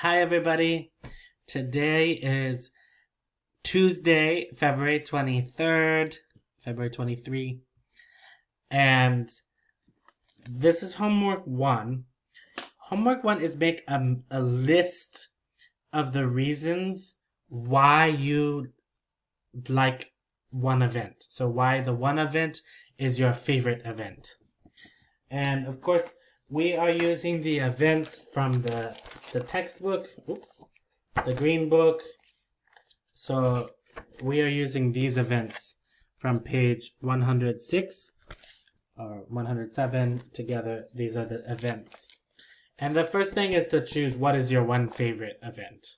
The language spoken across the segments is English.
Hi, everybody. Today is Tuesday, February 23rd, February 23, and this is homework one. Homework one is make a list of the reasons why you like one event. So, why the one event is your favorite event. And of course, we are using the events from the textbook. Oops. The green book. So we are using these events from page 106 or 107 together. These are the events. And the first thing is to choose what is your one favorite event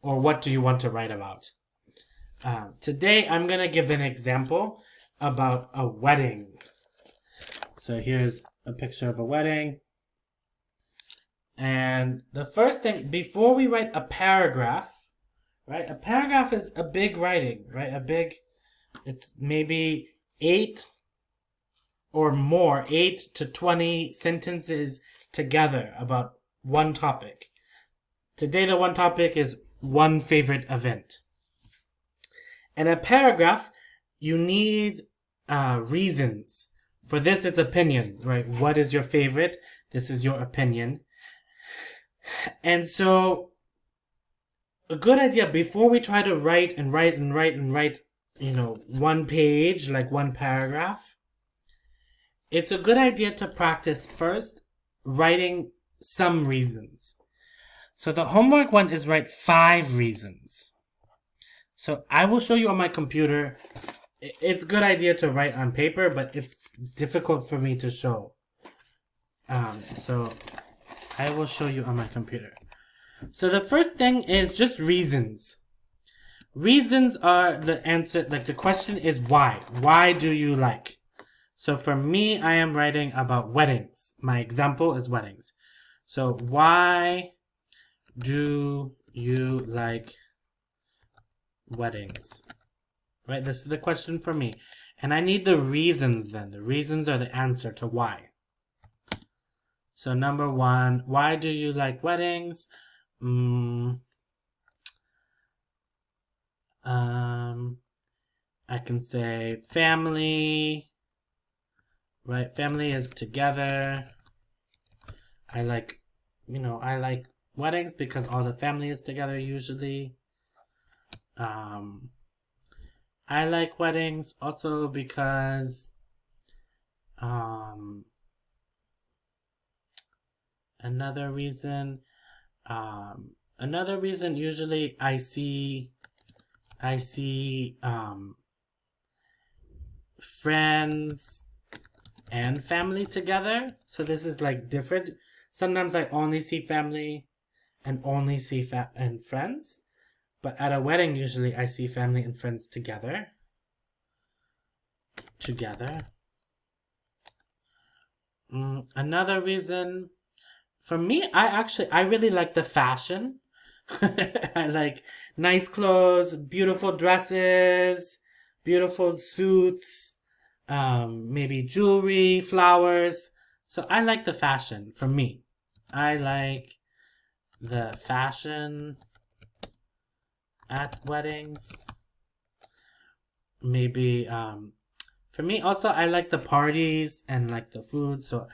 or what do you want to write about. Today I'm going to give an example about a wedding. So here's a picture of a wedding. And the first thing, before we write a paragraph, right? A paragraph is a big writing, right? It's maybe 8 or more, 8 to 20 sentences together about one topic. Today, the one topic is one favorite event. In a paragraph, you need reasons. For this, it's opinion, right? What is your favorite? This is your opinion. And so, a good idea before we try to write, one page, like one paragraph, it's a good idea to practice first writing some reasons. So the homework one is write 5 reasons. So I will show you on my computer. It's a good idea to write on paper, but it's difficult for me to show. So I will show you on my computer. So the first thing is just reasons. Reasons are the answer, like the question is why. Why do you like? So for me, I am writing about weddings. My example is weddings. So why do you like weddings? Right, this is the question for me. And I need the reasons then. The reasons are the answer to why. So number 1, why do you like weddings? I can say family, right? Family is together. I like weddings because all the family is together usually. I like weddings also because another reason usually I see friends and family together. So this is like different. Sometimes I only see family and only see and friends. But at a wedding, usually I see family and friends together. Another reason, for me, I really like the fashion. I like nice clothes, beautiful dresses, beautiful suits, maybe jewelry, flowers. So I like the fashion for me. I like the fashion at weddings. Maybe for me also I like the parties and like the food. So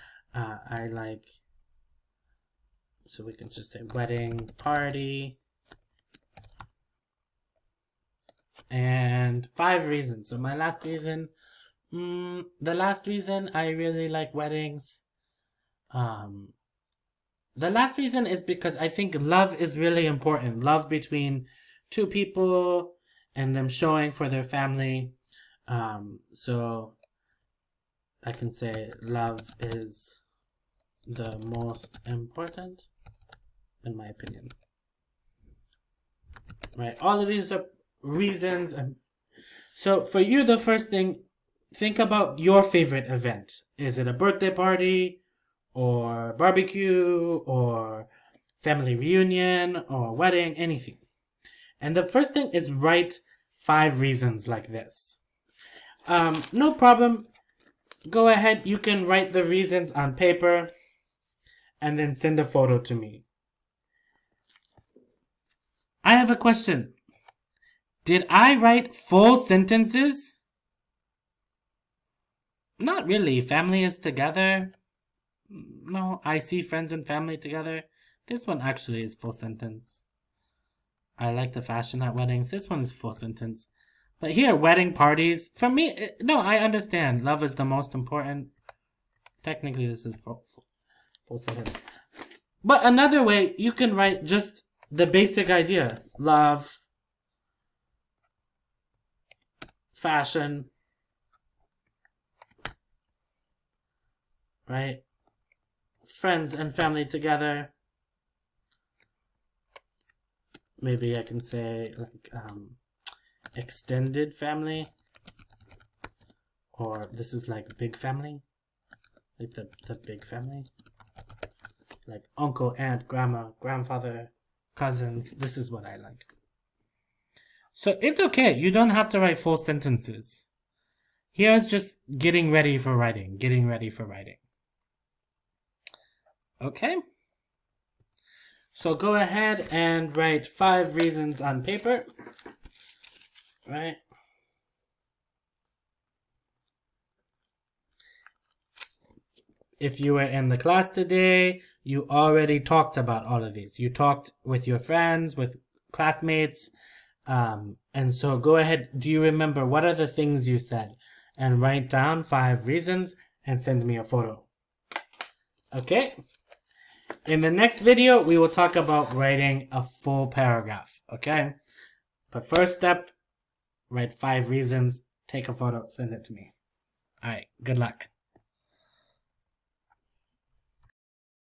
so we can just say wedding party. And 5 reasons. So my last reason, the last reason I really like weddings, the last reason is because I think love is really important. Love between 2 people and them showing for their family. So I can say love is the most important, in my opinion. Right, all of these are reasons. So for you, the first thing, think about your favorite event. Is it a birthday party or barbecue or family reunion or wedding, anything? And the first thing is write 5 reasons like this. No problem. Go ahead, you can write the reasons on paper and then send a photo to me. I have a question. Did I write full sentences? Not really. Family is together. No, I see friends and family together. This one actually is full sentence. I like the fashion at weddings. This one is full sentence. But here, wedding parties. For me, no, I understand. Love is the most important. Technically, this is full sentence. But another way, you can write just the basic idea. Love. Fashion. Right? Friends and family together. Maybe I can say like extended family, or this is like big family, like the big family, like uncle, aunt, grandma, grandfather, cousins. This is what I like. So it's okay. You don't have to write full sentences. Here's just getting ready for writing. Getting ready for writing. Okay. So go ahead and write 5 reasons on paper, right? If you were in the class today, you already talked about all of these. You talked with your friends, with classmates, and so go ahead. Do you remember what are the things you said? And write down 5 reasons and send me a photo. Okay? In the next video, we will talk about writing a full paragraph, okay? But first step, write 5 reasons, take a photo, send it to me. All right, good luck.